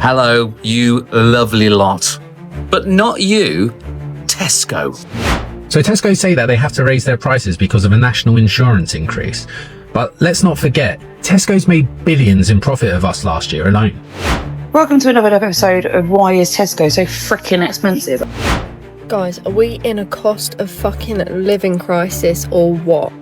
Hello, you lovely lot. But not you, Tesco. So Tesco say that they have to raise their prices because of a national insurance increase. But let's not forget, Tesco's made billions in profit of us last year alone. Welcome to another episode of Why is Tesco so freaking expensive? Guys, are we in a cost of fucking living crisis or what?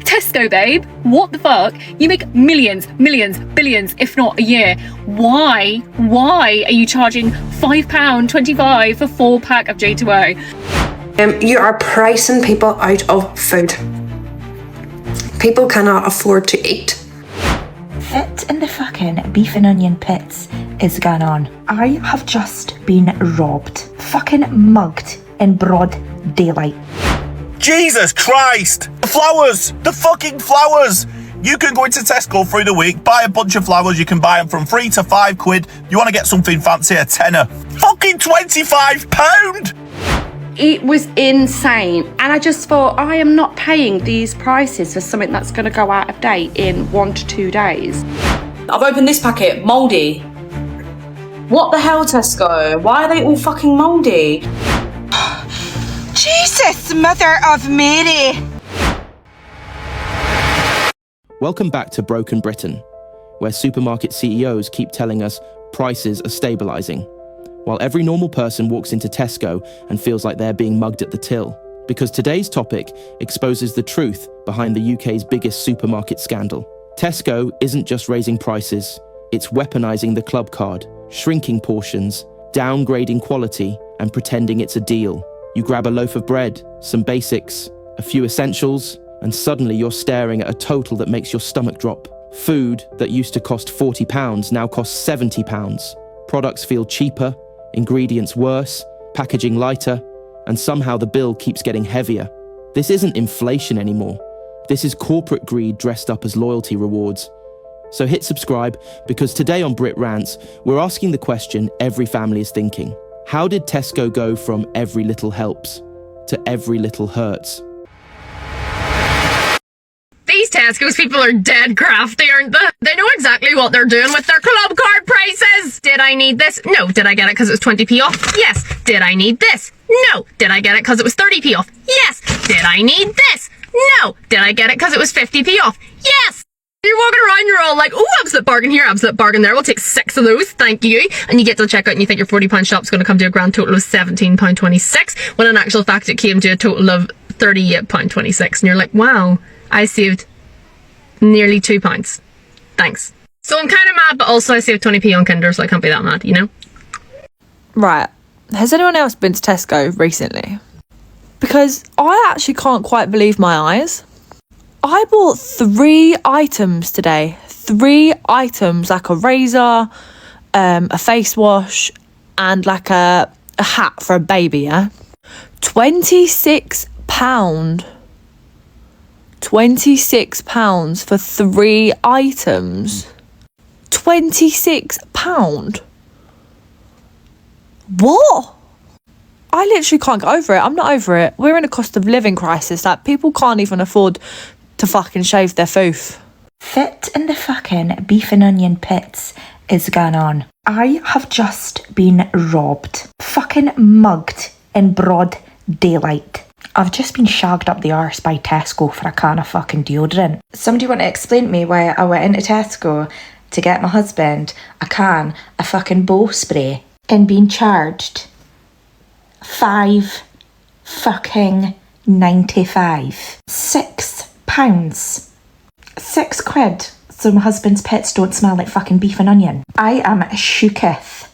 Tesco, babe, what the fuck? You make millions, billions, if not a year. Why are you charging £5.25 for 4-pack of J2O? You are pricing people out of food. People cannot afford to eat. Fit in the fucking beef and onion pits is going on. I have just been robbed. Fucking mugged in broad daylight. Jesus Christ! The fucking flowers! You can go into Tesco through the week, buy a bunch of flowers, you can buy them from £3 to £5. You want to get something fancy, a tenner. Fucking £25! It was insane, and I just thought, I am not paying these prices for something that's going to go out of date in 1 to 2 days. I've opened this packet, mouldy. What the hell, Tesco? Why are they all fucking mouldy? Jesus, Mother of Mary! Welcome back to Broken Britain, where supermarket CEOs keep telling us prices are stabilising, while every normal person walks into Tesco and feels like they're being mugged at the till. Because today's topic exposes the truth behind the UK's biggest supermarket scandal. Tesco isn't just raising prices, it's weaponising the Clubcard, shrinking portions, downgrading quality, and pretending it's a deal. You grab a loaf of bread, some basics, a few essentials, and suddenly you're staring at a total that makes your stomach drop. Food that used to cost £40 now costs £70. Products feel cheaper, ingredients worse, packaging lighter, and somehow the bill keeps getting heavier. This isn't inflation anymore. This is corporate greed dressed up as loyalty rewards. So hit subscribe, because today on Brit Rants, we're asking the question every family is thinking. How did Tesco go from every little helps to every little hurts? These Tesco's people are dead crafty, aren't they? They know exactly what they're doing with their Clubcard prices. Did I need this? No. Did I get it because it was 20p off? Yes. Did I need this? No. Did I get it because it was 30p off? Yes. Did I need this? No. Did I get it because it was 50p off? Yes. You're walking around, you're all like, oh, absolute bargain here, absolute bargain there. We'll take 6 of those, thank you. And you get to the checkout and you think your £40 shop's going to come to a grand total of £17.26, when in actual fact it came to a total of £38.26. And you're like, wow, I saved nearly £2. Thanks. So I'm kind of mad, but also I saved 20p on Kinder, so I can't be that mad, you know? Right, has anyone else been to Tesco recently? Because I actually can't quite believe my eyes. I bought 3 items today. 3 items, like a razor, a face wash, and like a hat for a baby, yeah? £26. £26 for 3 items. £26. What? I literally can't get over it. I'm not over it. We're in a cost of living crisis. Like, people can't even afford to fucking shave their foof. Fit in the fucking beef and onion pits is going on. I have just been robbed. Fucking mugged in broad daylight. I've just been shagged up the arse by Tesco for a can of fucking deodorant. Somebody want to explain to me why I went into Tesco to get my husband a can of fucking bow spray and being charged £5 fucking 95. £6. £6 so my husband's pits don't smell like fucking beef and onion. I am shooketh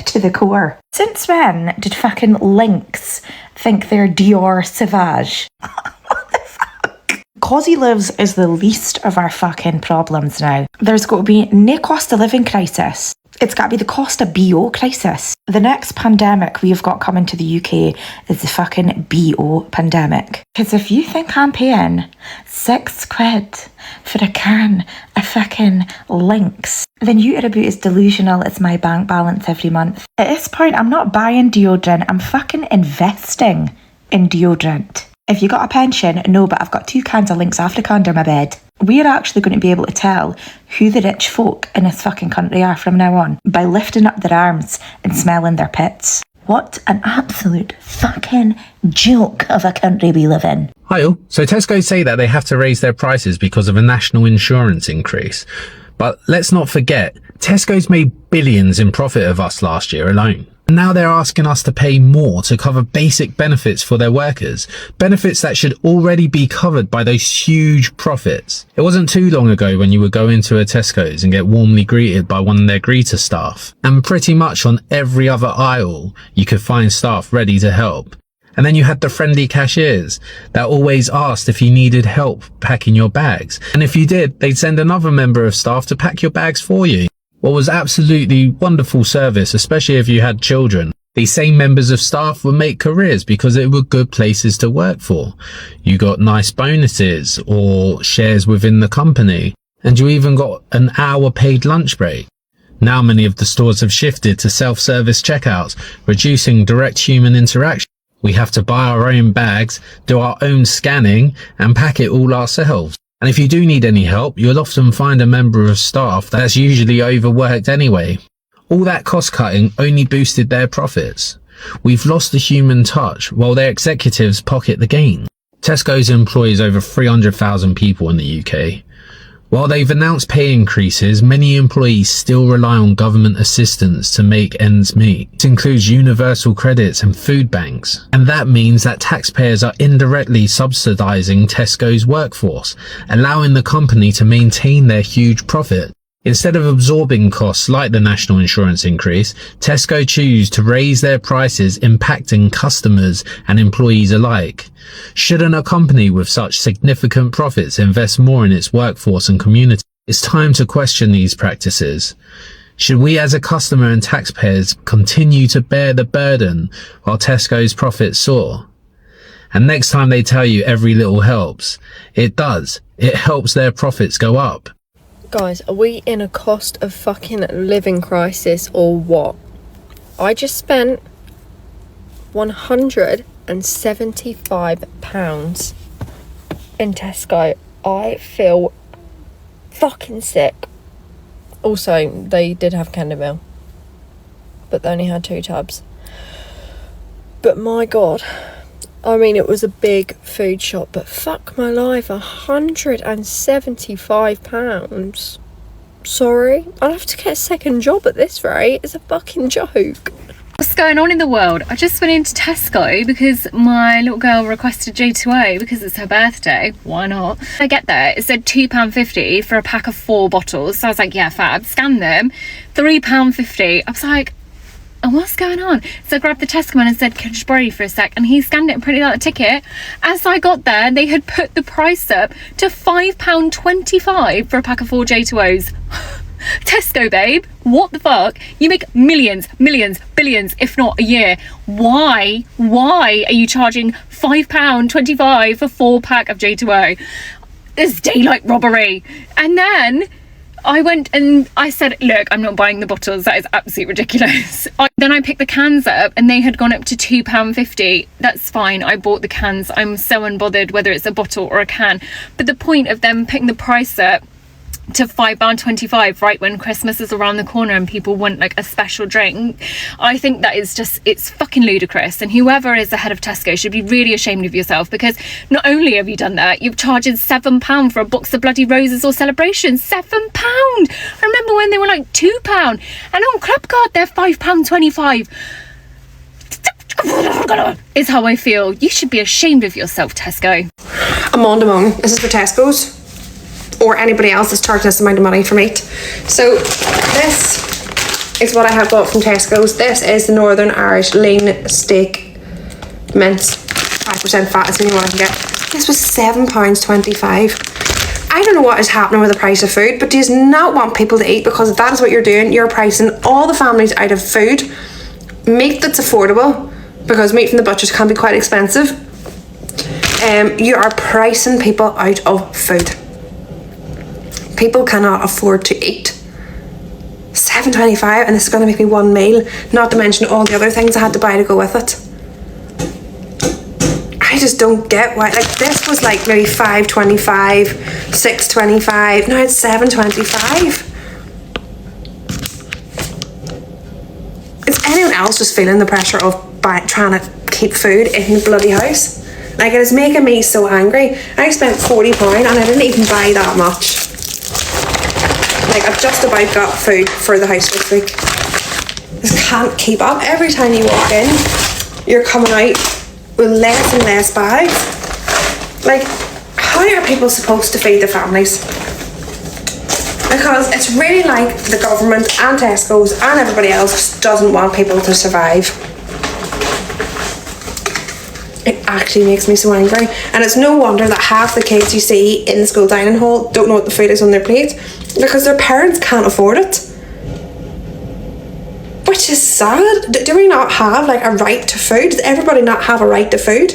to the core. Since when did fucking Lynx think they're Dior Sauvage? What the fuck? Cosy Lives is the least of our fucking problems now. There's got to be no cost of living crisis. It's got to be the cost of BO crisis. The next pandemic we've got coming to the UK is the fucking BO pandemic. Because if you think I'm paying £6 for a can of fucking Lynx, then you are about as delusional as my bank balance every month. At this point, I'm not buying deodorant, I'm fucking investing in deodorant. If you got a pension, no, but I've got 2 cans of Lynx Africa under my bed. We're actually going to be able to tell who the rich folk in this fucking country are from now on by lifting up their arms and smelling their pits. What an absolute fucking joke of a country we live in. Hi all. So Tesco say that they have to raise their prices because of a national insurance increase. But let's not forget, Tesco's made billions in profit of us last year alone. Now they're asking us to pay more to cover basic benefits for their workers, benefits that should already be covered by those huge profits. It wasn't too long ago when you would go into a Tesco's and get warmly greeted by one of their greeter staff, and pretty much on every other aisle you could find staff ready to help. And then you had the friendly cashiers that always asked if you needed help packing your bags, and if you did, they'd send another member of staff to pack your bags for you. What was absolutely wonderful service, especially if you had children. These same members of staff would make careers because they were good places to work for. You got nice bonuses or shares within the company, and you even got an hour paid lunch break. Now many of the stores have shifted to self-service checkouts, reducing direct human interaction. We have to buy our own bags, do our own scanning, and pack it all ourselves. And if you do need any help, you'll often find a member of staff that's usually overworked anyway. All that cost cutting only boosted their profits. We've lost the human touch while their executives pocket the gain. Tesco's employs over 300,000 people in the UK. While they've announced pay increases, many employees still rely on government assistance to make ends meet. This includes universal credits and food banks. And that means that taxpayers are indirectly subsidising Tesco's workforce, allowing the company to maintain their huge profit. Instead of absorbing costs like the national insurance increase, Tesco choose to raise their prices, impacting customers and employees alike. Shouldn't a company with such significant profits invest more in its workforce and community? It's time to question these practices. Should we as a customer and taxpayers continue to bear the burden while Tesco's profits soar? And next time they tell you every little helps, it does. It helps their profits go up. Guys, are we in a cost of fucking living crisis or what? I just spent £175 in Tesco. I feel fucking sick. Also, they did have Candymill, but they only had 2 tubs. But my god, I mean, it was a big food shop, but fuck my life, £175. Sorry, I'll have to get a second job at this rate. It's a fucking joke. What's going on in the world? I just went into Tesco because my little girl requested J2O because it's her birthday. Why not? I get there, it said £2.50 for a pack of 4 bottles. So I was like, yeah, fab. Scan them, £3.50. I was like, oh, what's going on? So I grabbed the Tesco man and said, can I just borrow you for a sec? And he scanned it and printed out a ticket. As I got there, they had put the price up to £5.25 for a pack of 4 J2Os. Tesco, babe, what the fuck? You make millions, billions, if not a year. Why are you charging £5.25 for 4 pack of J2O? It's daylight robbery. And then I went and I said, look, I'm not buying the bottles. That is absolutely ridiculous. Then I picked the cans up and they had gone up to £2.50. That's fine. I bought the cans. I'm so unbothered whether it's a bottle or a can. But the point of them picking the price up to £5.25 right when Christmas is around the corner and people want like a special drink, I think that is just, it's fucking ludicrous. And whoever is the head of Tesco should be really ashamed of yourself, because not only have you done that, you've charged £7 for a box of bloody roses or celebrations. £7. I remember when they were like £2, and on Clubcard they're £5.25. Is how I feel. You should be ashamed of yourself, Tesco. Amanda Moan. This is for Tesco's or anybody else that's charging this amount of money for meat. So this is what I have got from Tesco's. This is the Northern Irish lean steak mince, 5% fat is the only one I can get. This was £7.25. I don't know what is happening with the price of food, but do you not want people to eat? Because that is what you're doing. You're pricing all the families out of food, meat that's affordable, because meat from the butchers can be quite expensive. You are pricing people out of food. People cannot afford to eat. £7.25, and this is going to make me one meal, not to mention all the other things I had to buy to go with it. I I just don't get why. Like, this was like maybe $5.25, $6.25. Now it's $7.25. Is anyone else just feeling the pressure of trying to keep food in the bloody house? Like, it is making me so angry. I spent £40 and I didn't even buy that much. Like, I've just about got food for the house this week. Just can't keep up. Every time you walk in, you're coming out with less and less bags. Like, how are people supposed to feed their families? Because it's really like the government and Tesco's and everybody else doesn't want people to survive. It actually makes me so angry. And it's no wonder that half the kids you see in the school dining hall don't know what the food is on their plate, because their parents can't afford it. Which is sad. Do we not have like a right to food? Does everybody not have a right to food?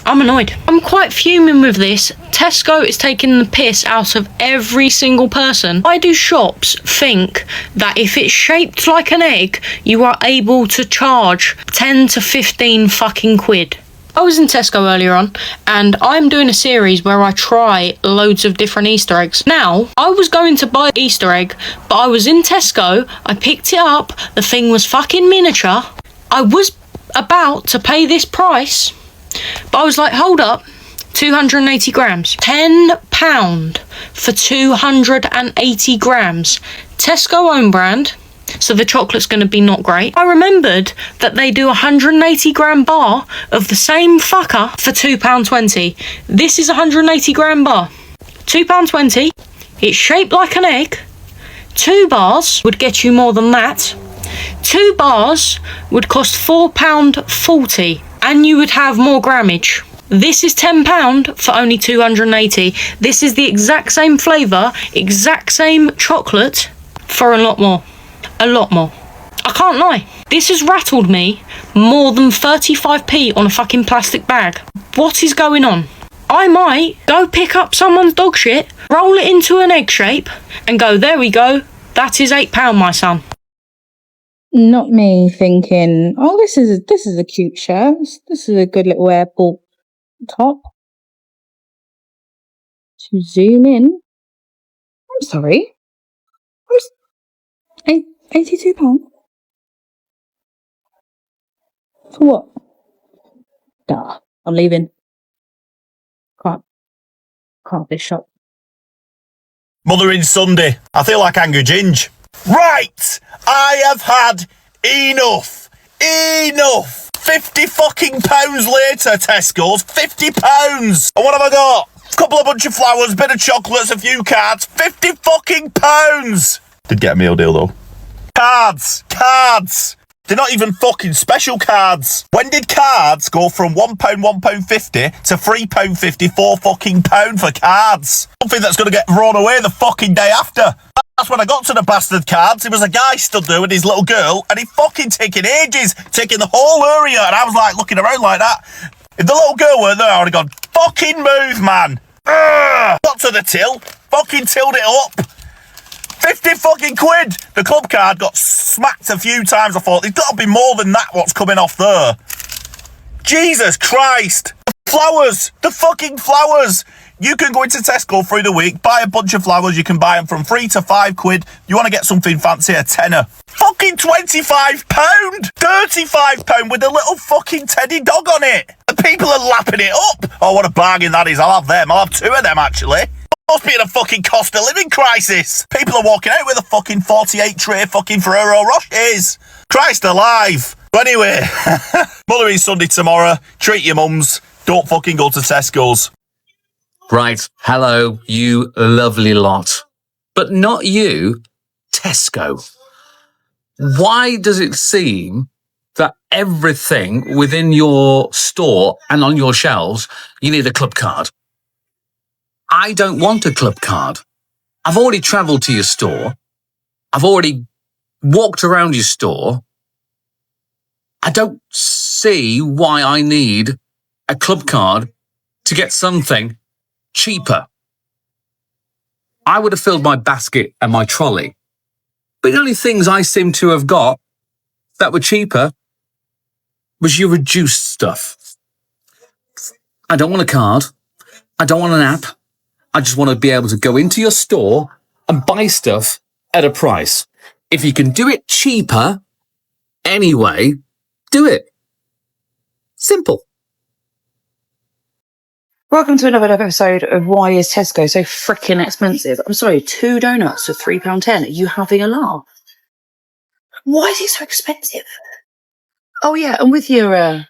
I'm annoyed. I'm quite fuming with this. Tesco is taking the piss out of every single person. Why do shops think that if it's shaped like an egg, you are able to charge 10 to 15 fucking quid? I was in Tesco earlier on, and I'm doing a series where I try loads of different Easter eggs. Now, I was going to buy Easter egg, but I was in Tesco, I picked it up, the thing was fucking miniature. I was about to pay this price, but I was like, hold up, 280 grams. £10 for 280 grams. Tesco own brand, so the chocolate's going to be not great. I remembered that they do a 180 gram bar of the same fucker for £2.20. This is a 180 gram bar. £2.20. It's shaped like an egg. 2 bars would get you more than that. 2 bars would cost £4.40, and you would have more grammage. This is £10 for only 280. This is the exact same flavour, exact same chocolate for a lot more. A lot more. I can't lie. This has rattled me more than 35p on a fucking plastic bag. What is going on? I might go pick up someone's dog shit, roll it into an egg shape, and go, there we go, that is £8, my son. Not me thinking, oh, this is a cute shirt. This is a good little airport top. To zoom in. I'm sorry. £82? For what? Duh. I'm leaving. Can't this shop. Mothering Sunday. I feel like Angry Ginge. Right! I have had enough. Enough! 50 fucking pounds later, Tesco's. £50! And what have I got? A bunch of flowers, bit of chocolates, a few cards. £50 fucking pounds! Did get a meal deal though. Cards! They're not even fucking special cards. When did cards go from £1, £1.50 to £3.50, £4 fucking pound for cards? Something that's going to get thrown away the fucking day after. That's when I got to the bastard cards. It was a guy stood there with his little girl, and he fucking taking ages, taking the whole area, and I was like looking around like that. If the little girl weren't there, I would have gone, fucking move, man. Got to the till, fucking tilled it up. 50 fucking quid. The Clubcard got smacked a few times. I thought, there's got to be more than that what's coming off there. Jesus Christ. The flowers. The fucking flowers. You can go into Tesco through the week, buy a bunch of flowers. You can buy them from £3 to £5. You want to get something fancy, a tenner. Fucking £25. £35 with a little fucking teddy dog on it. And people are lapping it up. Oh, what a bargain that is. I'll have them. I'll have 2 of them, actually. Must be in a fucking cost of living crisis. People are walking out with a fucking 48 tray fucking Ferrero Rochers. Christ alive. But anyway, Mothering Sunday tomorrow. Treat your mums. Don't fucking go to Tesco's. Right, hello, you lovely lot. But not you, Tesco. Why does it seem that everything within your store and on your shelves, you need a Clubcard? I don't want a Clubcard. I've already travelled to your store. I've already walked around your store. I don't see why I need a Clubcard to get something cheaper. I would have filled my basket and my trolley. But the only things I seem to have got that were cheaper was you reduced stuff. I don't want a card. I don't want an app. I just want to be able to go into your store and buy stuff at a price. If you can do it cheaper anyway, do it. Simple. Welcome to another episode of Why is Tesco so freaking expensive? I'm sorry, 2 donuts for £3.10. Are you having a laugh? Why is it so expensive? Oh yeah, and with your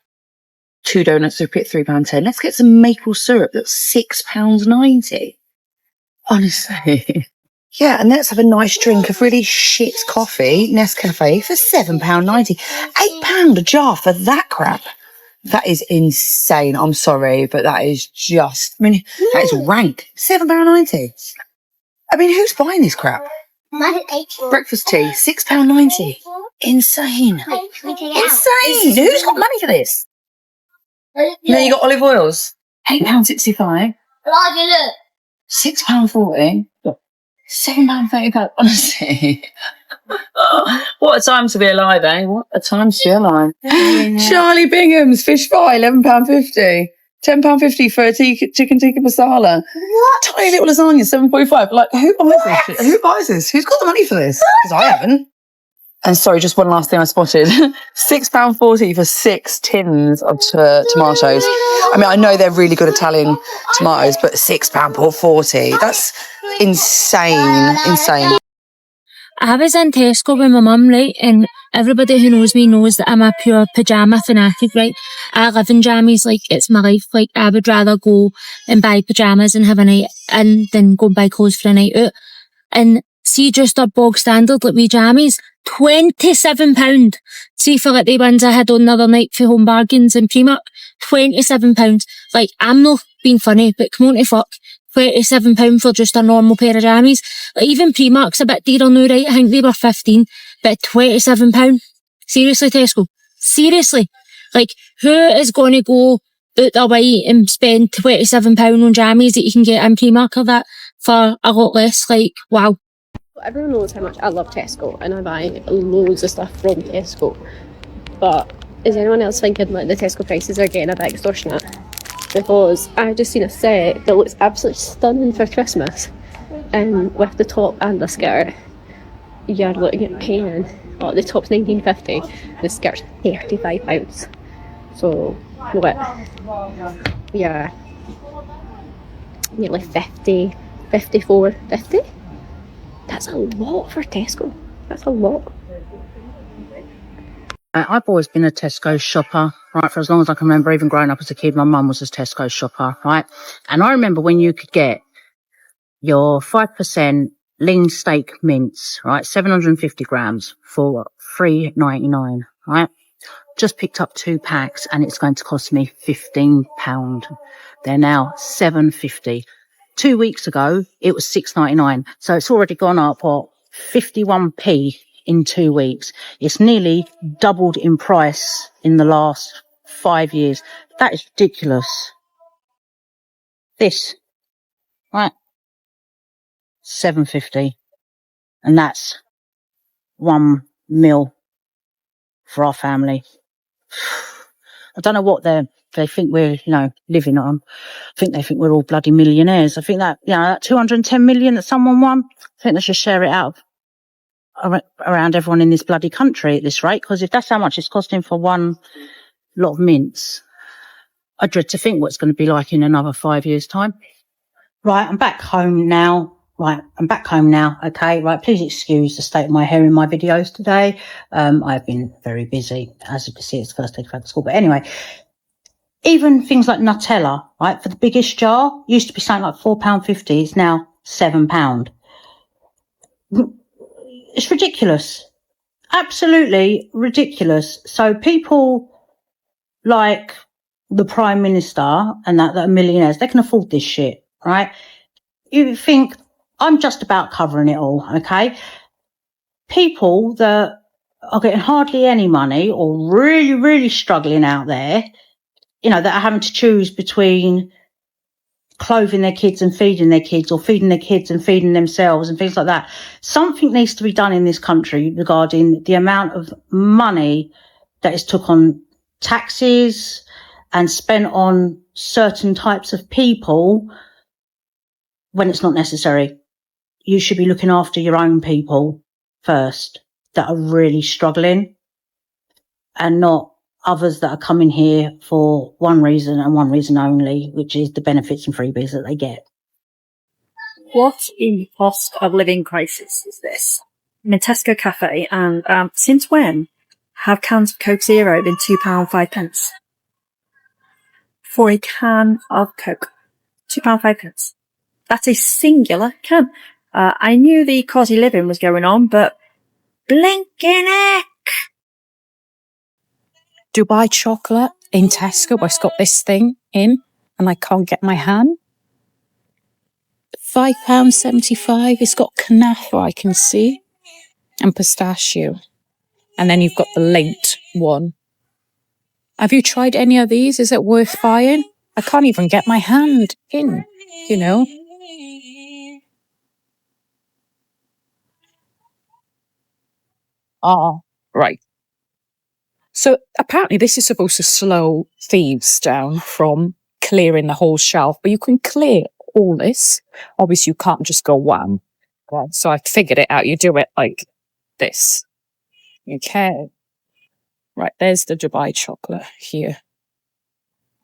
2 donuts for £3.10, let's get some maple syrup that's £6.90. Honestly. Yeah, and let's have a nice drink of really shit coffee, Nescafe, for £7.90. £8 a jar for that crap. That is insane. I'm sorry, but that is just, that is rank. £7.90. I mean, who's buying this crap? Breakfast tea, £6.90. Insane. Insane. Who's got money for this? Then you got olive oils, £8.65. £6.40. £7.35. Honestly. What a time to be alive, eh? What a time to be alive. Charlie Bingham's fish fry, £11.50. £10.50 for a chicken tikka masala. What? Tiny little lasagna, £7.45. Like, who buys this shit? Who buys this? Who's got the money for this? Because I haven't. And sorry, just one last thing I spotted. £6.40 for 6 tins of tomatoes. I mean, I know they're really good Italian tomatoes, but £6.40. That's insane. Insane. I was in Tesco with my mum, right, and everybody who knows me knows that I'm a pure pyjama fanatic, right? I live in jammies, like, it's my life. Like, I would rather go and buy pyjamas and have a night in than go and buy clothes for a night out. And see, just a bog standard, like, wee jammies, £27. See, for like the ones I had on the other night for Home Bargains and Primark, £27. Like, I'm not being funny, but come on to fuck. £27 for just a normal pair of jammies. Like, even Primark's a bit dearer now, right? I think they were 15, but £27. Seriously, Tesco? Seriously? Like, who is going to go out their way and spend £27 on jammies that you can get in Primark or that for a lot less? Like, wow. Everyone knows how much I love Tesco and I buy loads of stuff from Tesco. But is anyone else thinking like the Tesco prices are getting a bit extortionate? Because I just seen a set that looks absolutely stunning for Christmas, and with the top and the skirt, you're looking at paying, well, the top's £19.50, the skirt's £35. So what? Yeah, nearly 50, 54, 50. That's a lot for Tesco. That's a lot. I've always been a Tesco shopper, right, for as long as I can remember. Even growing up as a kid, my mum was a Tesco shopper, right? And I remember when you could get your 5% lean steak mince, right, 750 grams for $3.99, right? Just picked up 2 packs and it's going to cost me £15. They're now $7.50. 2 weeks ago, it was $6.99. So it's already gone up, what, 51p in 2 weeks. It's nearly doubled in price in the last 5 years. That is ridiculous. This, right, $7.50. And that's 1 meal for our family. I don't know what they think we're, living on. I think they think we're all bloody millionaires. I think that, that 210 million that someone won, I think they should share it out around everyone in this bloody country at this rate. Because if that's how much it's costing for one lot of mince, I dread to think what it's going to be like in another 5 years' time. Right, I'm back home now. Okay, right, please excuse the state of my hair in my videos today. I've been very busy. As you can see, it's the first day back to school. But anyway, even things like Nutella, right, for the biggest jar, used to be something like £4.50. It's now £7. It's ridiculous. Absolutely ridiculous. So people like the Prime Minister and that are millionaires, they can afford this shit, right? You think, I'm just about covering it all, okay? People that are getting hardly any money or really, really struggling out there, that are having to choose between clothing their kids and feeding their kids, or feeding their kids and feeding themselves and things like that. Something needs to be done in this country regarding the amount of money that is took on taxes and spent on certain types of people when it's not necessary. You should be looking after your own people first that are really struggling, and not others that are coming here for one reason and one reason only, which is the benefits and freebies that they get. What in cost of living crisis is this? I'm in Tesco Cafe, and since when have cans of Coke Zero been £2.05 for a can of Coke? £2.05. That's a singular can. I knew the cosy living was going on, but blinking heck! Dubai chocolate in Tesco. It's got this thing in, and I can't get my hand. £5.75. It's got knafa, I can see, and pistachio. And then you've got the late one. Have you tried any of these? Is it worth buying? I can't even get my hand in, you know. Oh, right. So apparently this is supposed to slow thieves down from clearing the whole shelf, but you can clear all this. Obviously you can't just go wham. Right, so I figured it out. You do it like this. Okay. Right, there's the Dubai chocolate here.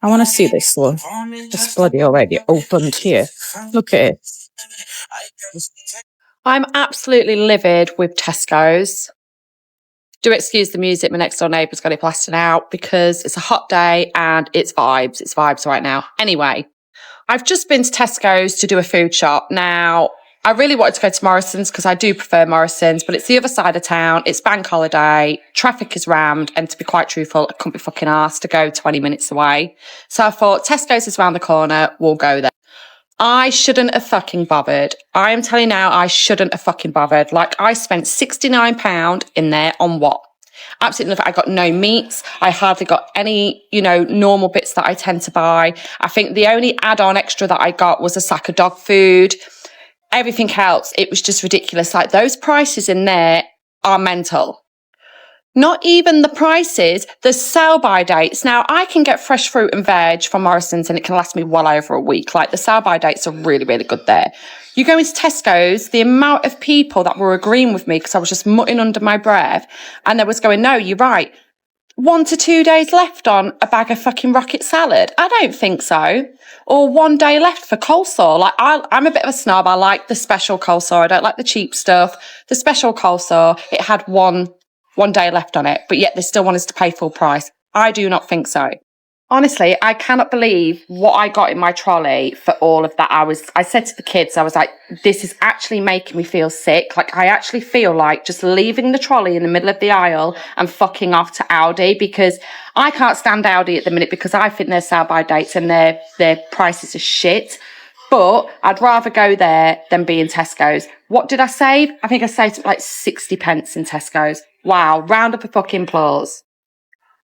I want to see this one. It's bloody already opened here. Look at it. I'm absolutely livid with Tesco's. Do excuse the music, my next door neighbour's got it blasting out because it's a hot day and it's vibes. It's vibes right now. Anyway, I've just been to Tesco's to do a food shop. Now, I really wanted to go to Morrison's because I do prefer Morrison's, but it's the other side of town. It's bank holiday. Traffic is rammed. And to be quite truthful, I couldn't be fucking arsed to go 20 minutes away. So I thought, Tesco's is around the corner. We'll go there. I shouldn't have fucking bothered. I am telling you now, I shouldn't have fucking bothered. Like, I spent £69 in there on what? Absolutely nothing. I got no meats. I hardly got any, normal bits that I tend to buy. I think the only add-on extra that I got was a sack of dog food. Everything else, it was just ridiculous. Like, those prices in there are mental. Not even the prices, the sell-by dates. Now, I can get fresh fruit and veg from Morrison's and it can last me well over a week. Like, the sell-by dates are really, really good there. You go into Tesco's, the amount of people that were agreeing with me because I was just muttering under my breath and they was going, no, you're right. 1 to 2 days left on a bag of fucking rocket salad. I don't think so. Or 1 day left for coleslaw. Like, I'm a bit of a snob. I like the special coleslaw. I don't like the cheap stuff. The special coleslaw, it had one day left on it, but yet they still want us to pay full price. I do not think so. Honestly, I cannot believe what I got in my trolley for all of that. I said to the kids, I was like, this is actually making me feel sick. Like, I actually feel like just leaving the trolley in the middle of the aisle and fucking off to Aldi, because I can't stand Aldi at the minute because I think their sell-by dates and their prices are shit. But I'd rather go there than be in Tesco's. What did I save? I think I saved like 60 pence in Tesco's. Wow, round up a fucking applause.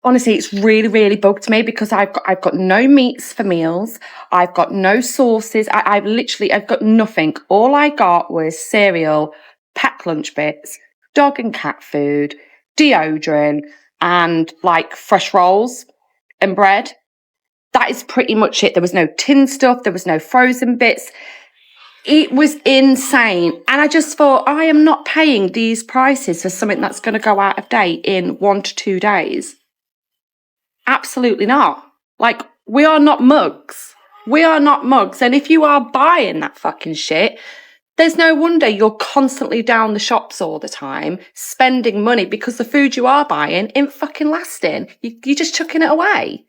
Honestly, it's really, really bugged me because I've got no meats for meals. I've got no sauces. I've got nothing. All I got was cereal, packed lunch bits, dog and cat food, deodorant, and like fresh rolls and bread. That is pretty much it. There was no tin stuff. There was no frozen bits. It was insane. And I just thought, I am not paying these prices for something that's going to go out of date in 1 to 2 days. Absolutely not. Like, we are not mugs. We are not mugs. And if you are buying that fucking shit, there's no wonder you're constantly down the shops all the time, spending money because the food you are buying ain't fucking lasting. You're just chucking it away.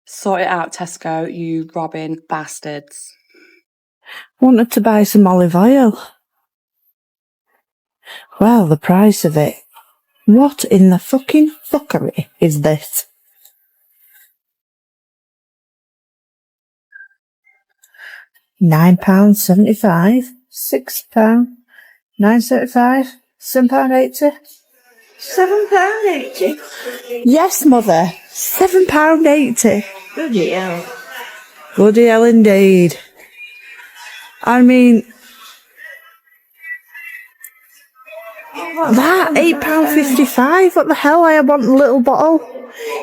Sort it out, Tesco, you robbing bastards. Wanted to buy some olive oil. Well, the price of it. What in the fucking fuckery is this? £9.75, £6, £9.75, £7.80, £7.80. Yes, mother, £7.80. Bloody hell. Bloody hell indeed. I mean, that £8.55. What the hell? I want a little bottle.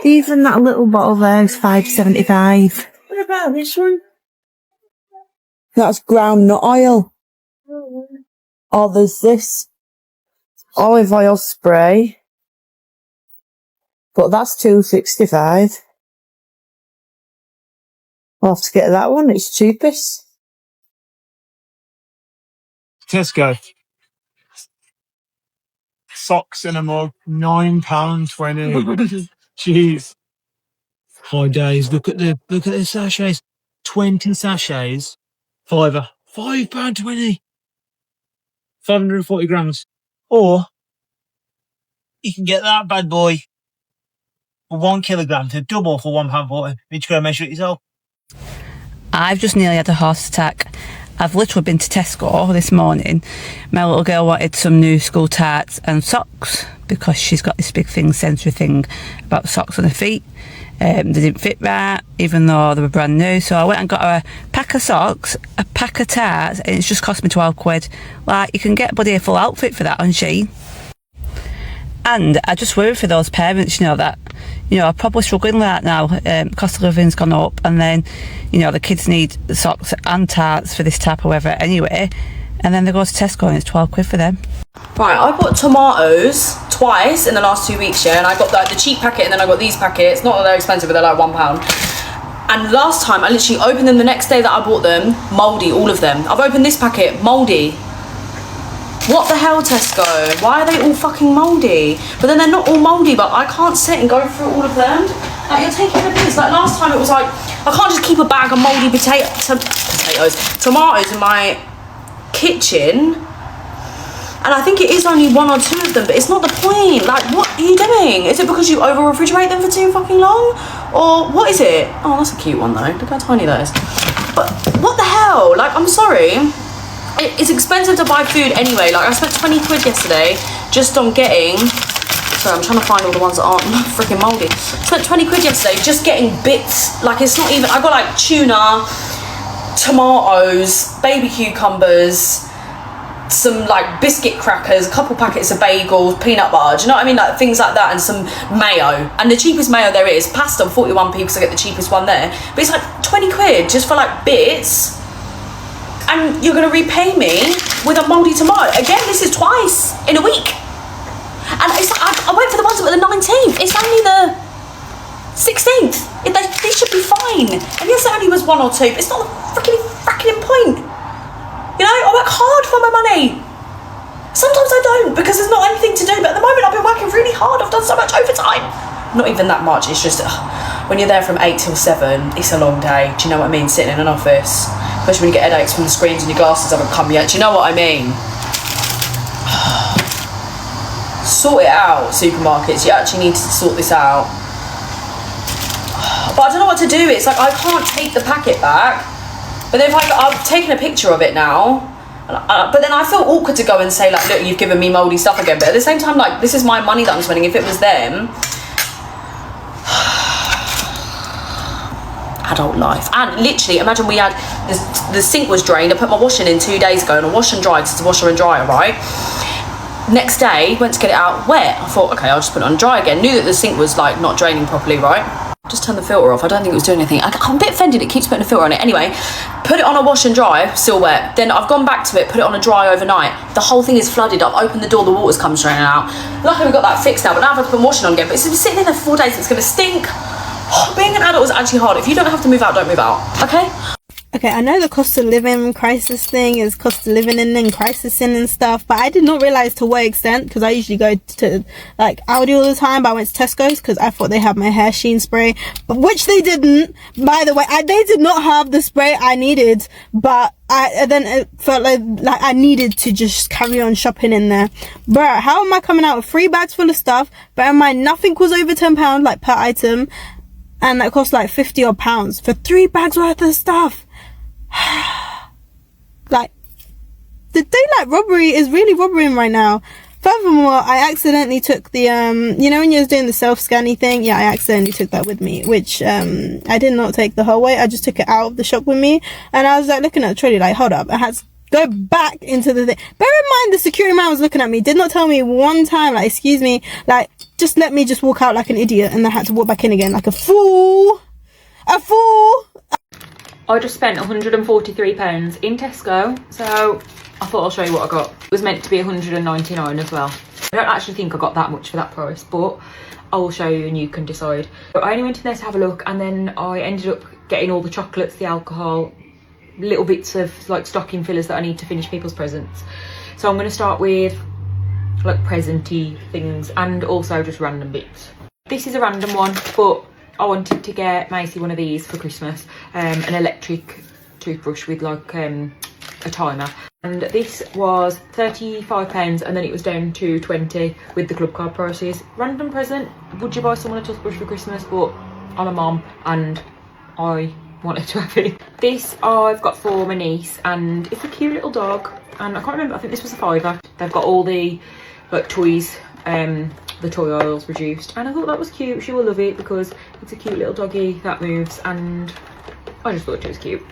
Even that little bottle there is £5.75. What about this one? That's groundnut oil. Or there's this olive oil spray. But that's £2.65. I'll have to get that one, it's cheapest. Tesco. Socks in a mug, £9.20. Jeez. My days, look at the sachets. 20 sachets. Fiver. £5.20. 540 grams. Or you can get that bad boy for 1 kilogram to double for £1.40. You just go and measure it yourself. I've just nearly had a heart attack. I've literally been to Tesco this morning. My little girl wanted some new school tarts and socks because she's got this big sensory thing about socks on her feet. They didn't fit right, even though they were brand new. So I went and got her a pack of socks, a pack of tarts, and it's just cost me £12. Like, you can get a full outfit for that on Shein. And I just worry for those parents, that, are probably struggling like that now. Cost of living's gone up, and then, the kids need socks and tarts for this type of weather anyway. And then they go to Tesco and it's £12 for them. Right, I bought tomatoes twice in the last 2 weeks, and I got the cheap packet, and then I got these packets. Not that they're expensive, but they're like £1. And last time I literally opened them the next day that I bought them, mouldy, all of them. I've opened this packet, mouldy. What the hell, Tesco? Why are they all fucking mouldy? But then they're not all mouldy, but I can't sit and go through all of them. Like, you're taking the piss. Like, last time it was like, I can't just keep a bag of mouldy tomatoes in my kitchen. And I think it is only 1 or 2 of them, but it's not the point. Like, what are you doing? Is it because you over-refrigerate them for too fucking long? Or what is it? Oh, that's a cute one, though. Look how tiny that is. But what the hell? Like, I'm sorry. It's expensive to buy food anyway. Like, I spent 20 quid yesterday just on getting... Sorry, I'm trying to find all the ones that aren't freaking mouldy. I spent 20 quid yesterday just getting bits. Like, it's not even... I got, like, tuna, tomatoes, baby cucumbers, some, like, biscuit crackers, a couple packets of bagels, peanut butter. Do you know what I mean? Like, things like that, and some mayo. And the cheapest mayo there is, pasta, 41p, because I get the cheapest one there. But it's, like, 20 quid just for, like, bits. And you're going to repay me with a mouldy tomato. Again, this is twice in a week. And it's like, I went for the ones that were the 19th. It's only the 16th. They should be fine. And yes, it only was 1 or 2, but it's not the freaking point. I work hard for my money. Sometimes I don't, because there's not anything to do. But at the moment, I've been working really hard. I've done so much overtime. Not even that much. It's just, when you're there from 8 till 7, it's a long day. Do you know what I mean? Sitting in an office. Especially when you get headaches from the screens and your glasses haven't come yet. Do you know what I mean? Sort it out, supermarkets. You actually need to sort this out. But I don't know what to do. It's like, I can't take the packet back. But then if I've taken a picture of it now. But then I feel awkward to go and say, like, look, you've given me mouldy stuff again. But at the same time, like, this is my money that I'm spending. If it was them... Adult life. And literally, imagine we had the sink was drained. I put my washing in 2 days ago, and I wash and dry, because it's a washer and dryer, right? Next day, went to get it out wet. I thought, okay, I'll just put it on dry again. Knew that the sink was, like, not draining properly, right? Just turned the filter off. I don't think it was doing anything. I'm a bit offended it keeps putting a filter on it. Anyway, put it on a wash and dry, still wet. Then I've gone back to it, put it on a dry overnight. The whole thing is flooded. I've opened the door, the water's come straining out. Luckily we got that fixed now, but now I've had to put washing on again. But it's been sitting there for 4 days, it's gonna stink. Being an adult is actually hard. If you don't have to move out, don't move out, okay? Okay, I know the cost of living crisis thing is cost of living and crisis and stuff, but I did not realise to what extent, because I usually go to like Aldi all the time, but I went to Tesco's because I thought they had my hair sheen spray, but which they didn't, by the way. They did not have the spray I needed, but it felt like I needed to just carry on shopping in there. Bruh, how am I coming out with 3 bags full of stuff? Bear in mind, nothing was over £10 like per item, and that cost like £50 odd for 3 bags worth of stuff. Like, the daylight robbery is really robberying right now. Furthermore, I accidentally took the you know when you was doing the self-scanning thing? Yeah, I accidentally took that with me, which I did not take the whole way. I just took it out of the shop with me, and I was like looking at the trolley like, hold up, I had to go back into the thing. Bear in mind, the security man was looking at me, did not tell me one time, like, excuse me, like, just let me just walk out like an idiot and then had to walk back in again like a fool. A fool. I just spent £143 in Tesco, so I thought I'll show you what I got. It was meant to be £199 as well. I don't actually think I got that much for that price, but I will show you and you can decide. But I only went in there to have a look, and then I ended up getting all the chocolates, the alcohol, little bits of like stocking fillers that I need to finish people's presents. So I'm going to start with like presenty things and also just random bits. This is a random one, but I wanted to get Macy one of these for Christmas, an electric toothbrush with like a timer, and this was £35 and then it was down to 20 with the Clubcard prices. Random present, would you buy someone a toothbrush for Christmas? But I'm a mom and I wanted to have it. This I've got for my niece, and it's a cute little dog, and I can't remember, I think this was a £5. They've got all the like toys, the toy aisles reduced, and I thought that was cute. She will love it because it's a cute little doggy that moves, and I just thought it was cute.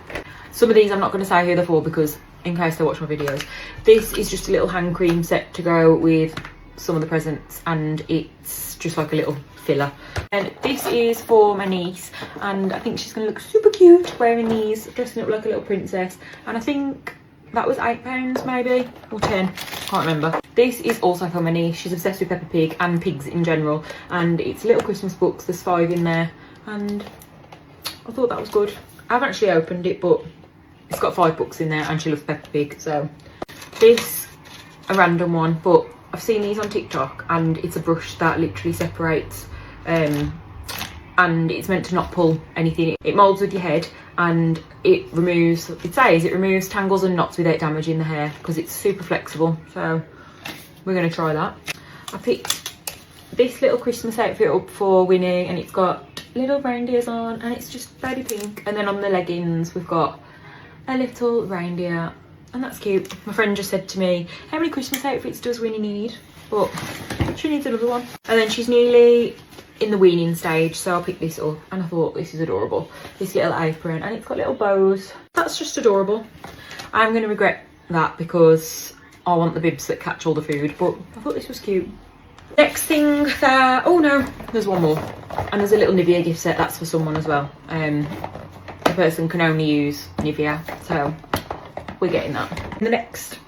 Some of these I'm not going to say who they're for because in case they watch my videos. This is just a little hand cream set to go with some of the presents, and it's just like a little filler. And this is for my niece, and I think she's going to look super cute wearing these, dressing up like a little princess, and I think that was £8 maybe, or 10, can't remember. This is also for my niece. She's obsessed with Peppa Pig and pigs in general, and it's little Christmas books. There's 5 in there, and I thought that was good. I haven't actually opened it, but it's got 5 books in there, and she loves Peppa Pig. So this, a random one, but I've seen these on TikTok, and it's a brush that literally separates, and it's meant to not pull anything. It moulds with your head, and it removes, it says it removes tangles and knots without damaging the hair because it's super flexible. So we're going to try that. I picked this little Christmas outfit up for Winnie, and it's got little reindeers on, and it's just baby pink. And then on the leggings we've got a little reindeer, and that's cute. My friend just said to me, how many Christmas outfits does Winnie need? But she needs another one. And then she's nearly in the weaning stage, so I picked this up, and I thought this is adorable. This little apron, and it's got little bows. That's just adorable. I'm going to regret that because I want the bibs that catch all the food, but I thought this was cute. Next thing that, oh no, there's one more, and there's a little Nivea gift set. That's for someone as well. The person can only use Nivea, so we're getting that. And the next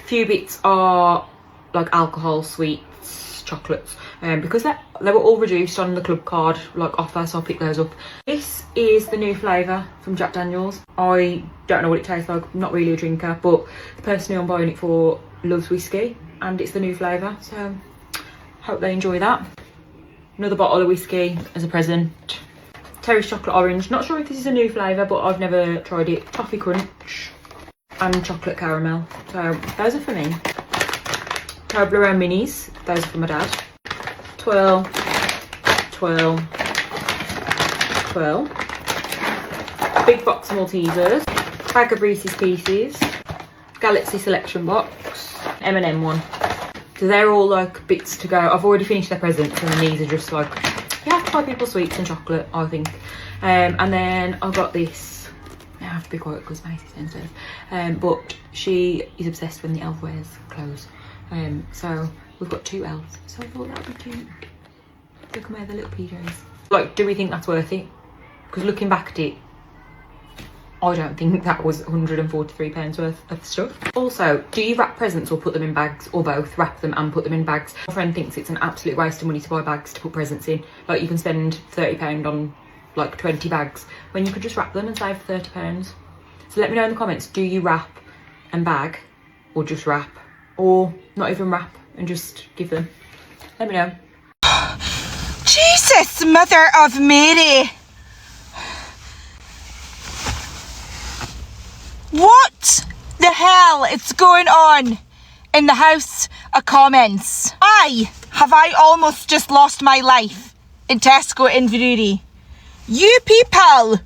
few bits are like alcohol, sweets, chocolates, because they were all reduced on the Clubcard like offer, so I'll pick those up. This is the new flavour from Jack Daniels. I don't know what it tastes like, I'm not really a drinker, but the person who I'm buying it for loves whiskey, and it's the new flavour, so hope they enjoy that. Another bottle of whiskey as a present. Terry's chocolate orange, not sure if this is a new flavour, but I've never tried it. Toffee crunch and chocolate caramel, so those are for me. Toblerone minis, those are for my dad. Twirl, twirl, twirl. Big box of Maltesers. Bag of Reese's Pieces. Galaxy selection box. M&M one. So they're all like bits to go. I've already finished their presents, and then these are just like, you have to buy people sweets and chocolate, I think. And then I've got this. I have to be quiet because Macy's downstairs. But she is obsessed when the elf wears clothes. So we've got 2 elves, so I thought that would be cute. They come wear their little PJs. Like, do we think that's worth it? Because looking back at it, I don't think that was £143 worth of stuff. Also, do you wrap presents or put them in bags, or both? Wrap them and put them in bags. My friend thinks it's an absolute waste of money to buy bags to put presents in. Like, you can spend £30 on like 20 bags when you could just wrap them and save £30. So let me know in the comments, do you wrap and bag, or just wrap, or not even wrap and just give them? Let me know. Jesus, Mother of Mary. What the hell is going on in the House of Commons? Have I almost just lost my life in Tesco in Inverurie. You people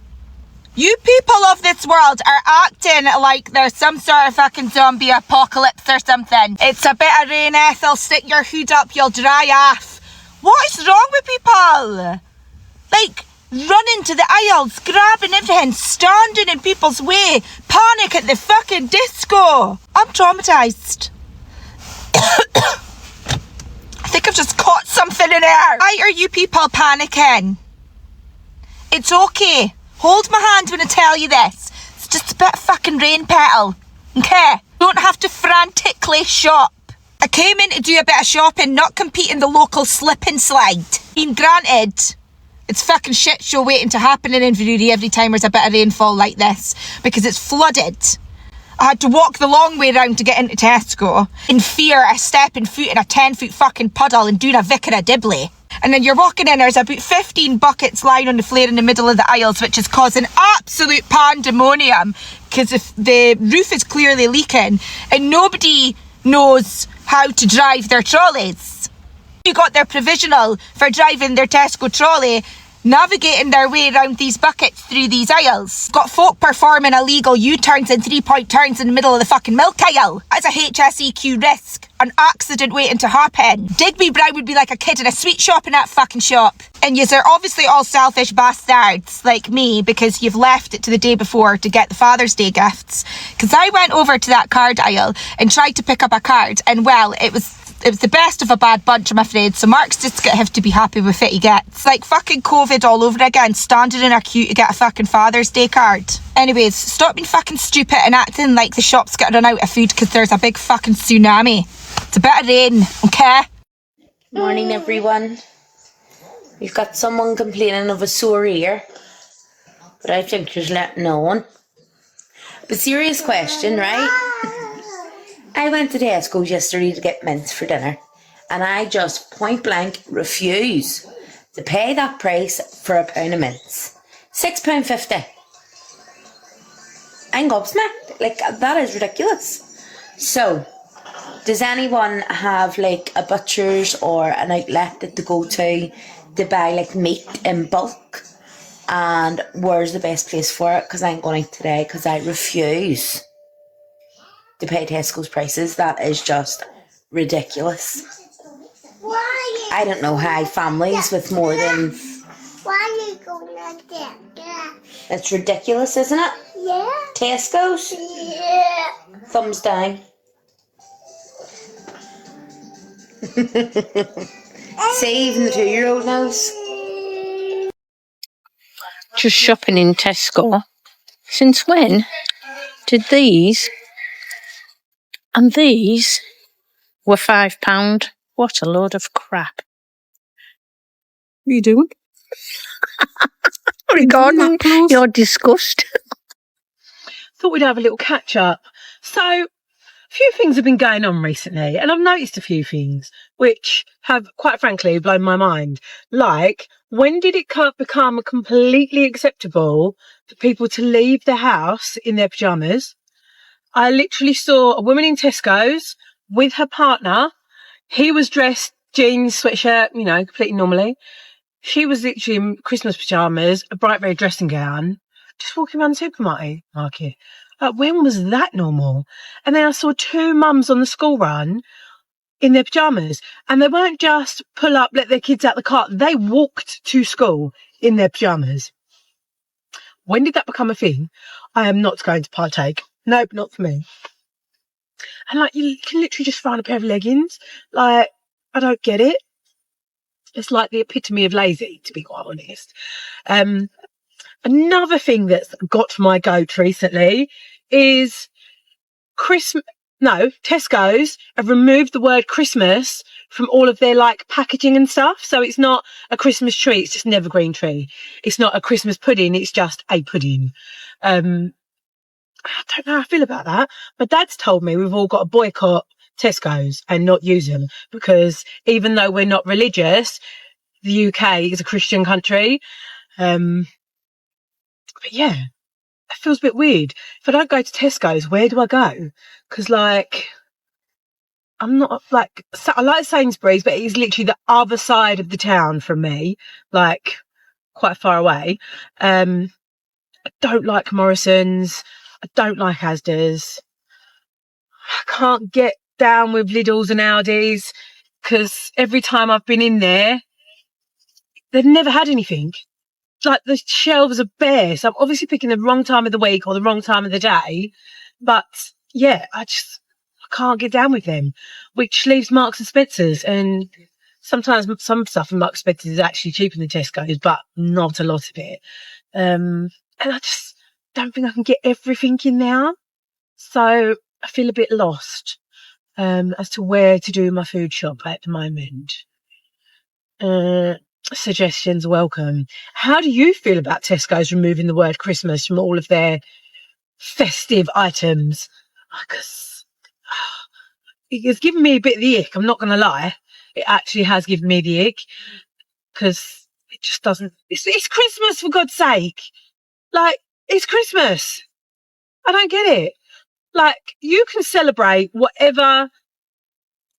of this world are acting like there's some sort of fucking zombie apocalypse or something. It's a bit of rain, Ethel, stick your hood up, you'll dry off. What is wrong with people? Like, running to the aisles, grabbing everything, standing in people's way, panic at the fucking disco. I'm traumatised. I think I've just caught something in there. Why are you people panicking? It's okay. Hold my hand when I tell you this. It's just a bit of fucking rain petal. Okay? Don't have to frantically shop. I came in to do a bit of shopping, not compete in the local slip and slide. Being granted, it's fucking shit show waiting to happen in Inverurie every time there's a bit of rainfall like this because it's flooded. I had to walk the long way round to get into Tesco in fear of stepping foot in a 10-foot fucking puddle and doing a vicar of Dibley. And then you're walking in, there's about 15 buckets lying on the floor in the middle of the aisles, which is causing absolute pandemonium because if the roof is clearly leaking and nobody knows how to drive their trolleys. You got their provisional for driving their Tesco trolley, navigating their way around these buckets through these aisles. Got folk performing illegal U-turns and 3-point turns in the middle of the fucking milk aisle. That's a HSEQ risk. An accident waiting to happen. Digby Brown would be like a kid in a sweet shop in that fucking shop. And yous are obviously all selfish bastards like me because you've left it to the day before to get the Father's Day gifts. Because I went over to that card aisle and tried to pick up a card and well, it was the best of a bad bunch, I'm afraid, so Mark's just gonna have to be happy with it he gets. Like fucking COVID all over again, standing in a queue to get a fucking Father's Day card. Anyways, stop being fucking stupid and acting like the shop's getting run out of food because there's a big fucking tsunami. It's a bit of rain, okay? Morning, everyone. We've got someone complaining of a sore ear, but I think just letting no one. But serious question, right? I went to Tesco yesterday to get mince for dinner, and I just point blank refuse to pay that price for a pound of mince. £6.50. I'm gobsmacked. Like, that is ridiculous. So, does anyone have like a butcher's or an outlet that they go to buy like meat in bulk? And where's the best place for it? Because I'm going out today because I refuse to pay Tesco's prices. That is just ridiculous. I don't know how families with more than... Why are you going like that? It's ridiculous, isn't it? Yeah. Tesco's? Yeah. Thumbs down. See, even the 2-year-old knows. Just shopping in Tesco. Since when did these and these were £5? What a load of crap. What are you doing? Regarding your disgust. Thought we'd have a little catch up. So, a few things have been going on recently, and I've noticed a few things which have, quite frankly, blown my mind. Like, when did it become completely acceptable for people to leave the house in their pyjamas? I literally saw a woman in Tesco's with her partner. He was dressed jeans, sweatshirt, you know, completely normally. She was literally in Christmas pyjamas, a bright red dressing gown, just walking around the supermarket. When was that normal? And then I saw 2 mums on the school run in their pyjamas, and they weren't just pull up, let their kids out the car. They walked to school in their pyjamas. When did that become a thing? I am not going to partake. Nope, not for me. And like, you can literally just find a pair of leggings. Like, I don't get it. It's like the epitome of lazy, to be quite honest. Another thing that's got my goat recently is Tesco's have removed the word Christmas from all of their like packaging and stuff. So it's not a Christmas tree, it's just an evergreen tree. It's not a Christmas pudding, it's just a pudding. I don't know how I feel about that. My dad's told me we've all got to boycott Tesco's and not use them because even though we're not religious, the UK is a Christian country. But yeah, it feels a bit weird. If I don't go to Tesco's, where do I go? Because like, I'm not like, I like Sainsbury's, but it's literally the other side of the town from me, like quite far away. I don't like Morrison's. I don't like Asda's. I can't get down with Lidl's and Aldi's because every time I've been in there, they've never had anything. Like the shelves are bare. So I'm obviously picking the wrong time of the week or the wrong time of the day. But yeah, I can't get down with them, which leaves Marks and Spencer's and Sometimes some stuff in Marks Spencer's is actually cheaper than Tesco's, but not a lot of it. And I just don't think I can get everything in there. So I feel a bit lost as to where to do my food shop at the moment. Suggestions welcome. How do you feel about Tesco's removing the word Christmas from all of their festive items? Because it's given me a bit of the ick, I'm not going to lie. It actually has given me the ick, because it just doesn't... It's Christmas, for God's sake. Like, it's Christmas. I don't get it. Like, you can celebrate whatever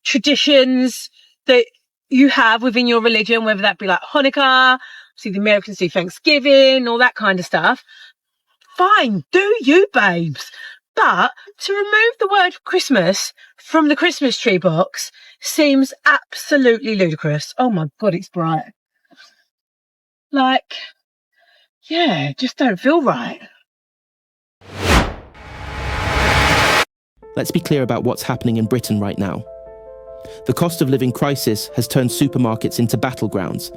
traditions that you have within your religion, whether that be like Hanukkah, see the Americans do Thanksgiving, all that kind of stuff. Fine, do you, babes. But to remove the word Christmas from the Christmas tree box seems absolutely ludicrous. Oh my God, it's bright. Like, yeah, just don't feel right. Let's be clear about what's happening in Britain right now. The cost of living crisis has turned supermarkets into battlegrounds,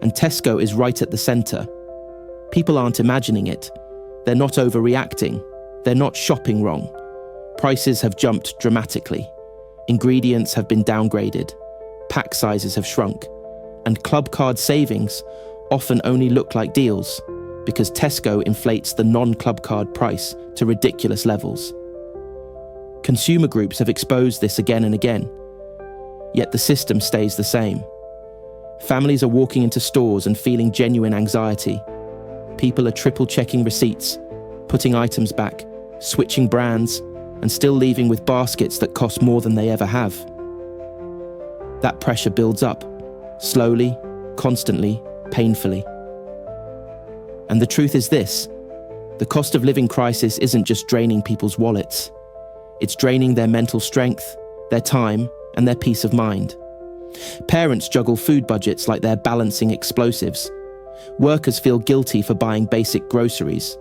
and Tesco is right at the centre. People aren't imagining it. They're not overreacting. They're not shopping wrong. Prices have jumped dramatically. Ingredients have been downgraded. Pack sizes have shrunk. And Clubcard savings often only look like deals because Tesco inflates the non-Clubcard price to ridiculous levels. Consumer groups have exposed this again and again. Yet the system stays the same. Families are walking into stores and feeling genuine anxiety. People are triple-checking receipts, putting items back, switching brands, and still leaving with baskets that cost more than they ever have. That pressure builds up, slowly, constantly, painfully. And the truth is this: the cost of living crisis isn't just draining people's wallets. It's draining their mental strength, their time, and their peace of mind. Parents juggle food budgets like they're balancing explosives. Workers feel guilty for buying basic groceries.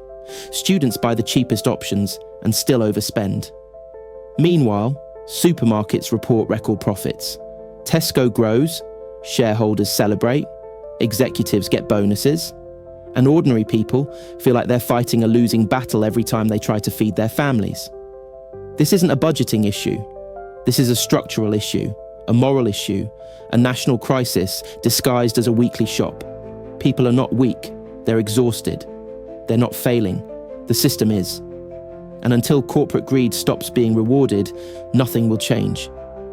Students buy the cheapest options and still overspend. Meanwhile, supermarkets report record profits. Tesco grows, shareholders celebrate, executives get bonuses, and ordinary people feel like they're fighting a losing battle every time they try to feed their families. This isn't a budgeting issue. This is a structural issue, a moral issue, a national crisis disguised as a weekly shop. People are not weak, they're exhausted. They're not failing, the system is. And until corporate greed stops being rewarded, nothing will change.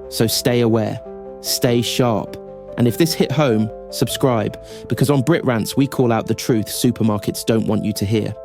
So stay aware, stay sharp. And if this hit home, subscribe, because on Brit Rants we call out the truth supermarkets don't want you to hear.